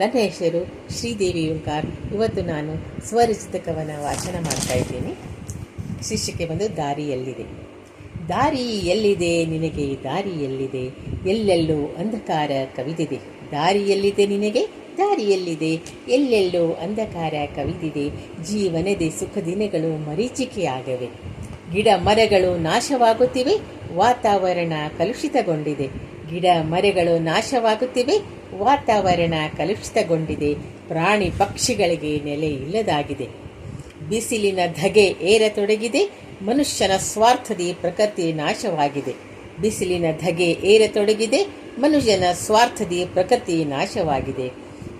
ನನ್ನ ಹೆಸರು ಶ್ರೀದೇವಿ ಓಂಕಾರ್. ಇವತ್ತು ನಾನು ಸ್ವರಚಿತ ಕವನ ವಾಚನ ಮಾಡ್ತಾ ಇದ್ದೀನಿ. ಶೀರ್ಷಿಕೆ ಬಂದು ದಾರಿ ಎಲ್ಲಿದೆ. ದಾರಿ ಎಲ್ಲಿದೆ ನಿನಗೆ, ದಾರಿ ಎಲ್ಲಿದೆ, ಎಲ್ಲೆಲ್ಲೋ ಅಂಧಕಾರ ಕವಿದಿದೆ. ದಾರಿ ಎಲ್ಲಿದೆ ನಿನಗೆ, ದಾರಿ ಎಲ್ಲಿದೆ, ಎಲ್ಲೆಲ್ಲೋ ಅಂಧಕಾರ ಕವಿದಿದೆ. ಜೀವನದ ಸುಖ ದಿನಗಳು ಮರೀಚಿಕೆಯಾಗವೆ, ಗಿಡ ಮರಗಳು ನಾಶವಾಗುತ್ತಿವೆ, ವಾತಾವರಣ ಕಲುಷಿತಗೊಂಡಿದೆ. ಗಿಡ ಮರಗಳು ನಾಶವಾಗುತ್ತಿವೆ, ವಾತಾವರಣ ಕಲುಷಿತಗೊಂಡಿದೆ. ಪ್ರಾಣಿ ಪಕ್ಷಿಗಳಿಗೆ ನೆಲೆ ಇಲ್ಲದಾಗಿದೆ. ಬಿಸಿಲಿನ ಧಗೆ ಏರತೊಡಗಿದೆ, ಮನುಷ್ಯನ ಸ್ವಾರ್ಥದಿ ಪ್ರಕೃತಿ ನಾಶವಾಗಿದೆ. ಬಿಸಿಲಿನ ಧಗೆ ಏರತೊಡಗಿದೆ, ಮನುಷ್ಯನ ಸ್ವಾರ್ಥದಿ ಪ್ರಕೃತಿ ನಾಶವಾಗಿದೆ.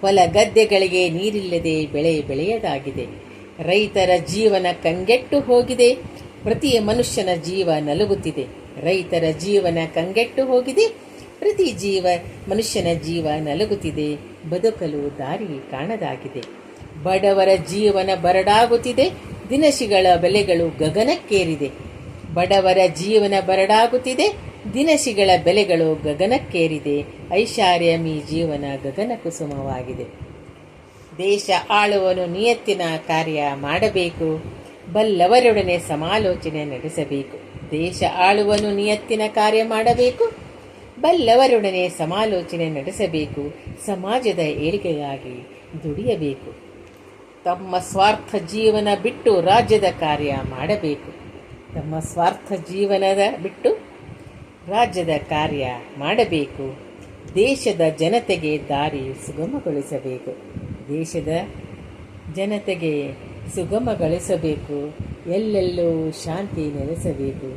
ಹೊಲ ಗದ್ದೆಗಳಿಗೆ ನೀರಿಲ್ಲದೆ ಬೆಳೆ ಬೆಳೆಯದಾಗಿದೆ. ರೈತರ ಜೀವನ ಕಂಗೆಟ್ಟು ಹೋಗಿದೆ, ಪ್ರತಿ ಮನುಷ್ಯನ ಜೀವ ನಲುಗುತ್ತಿದೆ. ರೈತರ ಜೀವನ ಕಂಗೆಟ್ಟು ಹೋಗಿದೆ, ಪ್ರತಿ ಮನುಷ್ಯನ ಜೀವ ನಲುಗುತ್ತಿದೆ. ಬದುಕಲು ದಾರಿ ಕಾಣದಾಗಿದೆ. ಬಡವರ ಜೀವನ ಬರಡಾಗುತ್ತಿದೆ, ದಿನಸಿಗಳ ಬೆಲೆಗಳು ಗಗನಕ್ಕೇರಿದೆ. ಬಡವರ ಜೀವನ ಬರಡಾಗುತ್ತಿದೆ, ದಿನಸಿಗಳ ಬೆಲೆಗಳು ಗಗನಕ್ಕೇರಿದೆ. ಐಷಾರಾಮಿ ಜೀವನ ಗಗನ ಕುಸುಮವಾಗಿದೆ. ದೇಶ ಆಳುವನು ನಿಯತ್ತಿನ ಕಾರ್ಯ ಮಾಡಬೇಕು, ಬಲ್ಲವರೊಡನೆ ಸಮಾಲೋಚನೆ ನಡೆಸಬೇಕು. ದೇಶ ಆಳುವನು ನಿಯತ್ತಿನ ಕಾರ್ಯ ಮಾಡಬೇಕು, ಬಲ್ಲವರೊಡನೆ ಸಮಾಲೋಚನೆ ನಡೆಸಬೇಕು. ಸಮಾಜದ ಏಳಿಗೆಗಾಗಿ ದುಡಿಯಬೇಕು. ತಮ್ಮ ಸ್ವಾರ್ಥ ಜೀವನ ಬಿಟ್ಟು ರಾಜ್ಯದ ಕಾರ್ಯ ಮಾಡಬೇಕು. ತಮ್ಮ ಸ್ವಾರ್ಥ ಜೀವನದ ಬಿಟ್ಟು ರಾಜ್ಯದ ಕಾರ್ಯ ಮಾಡಬೇಕು. ದೇಶದ ಜನತೆಗೆ ದಾರಿ ಸುಗಮಗೊಳಿಸಬೇಕು. ದೇಶದ ಜನತೆಗೆ ಸುಗಮಗೊಳಿಸಬೇಕು. ಎಲ್ಲೆಲ್ಲೂ ಶಾಂತಿ ನೆಲೆಸಬೇಕು,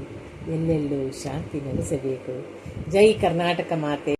ಎಲ್ಲೆಲ್ಲೂ ಶಾಂತಿ ನೆಲೆಸಬೇಕು. ಜೈ ಕರ್ನಾಟಕ ಮಾತೆ.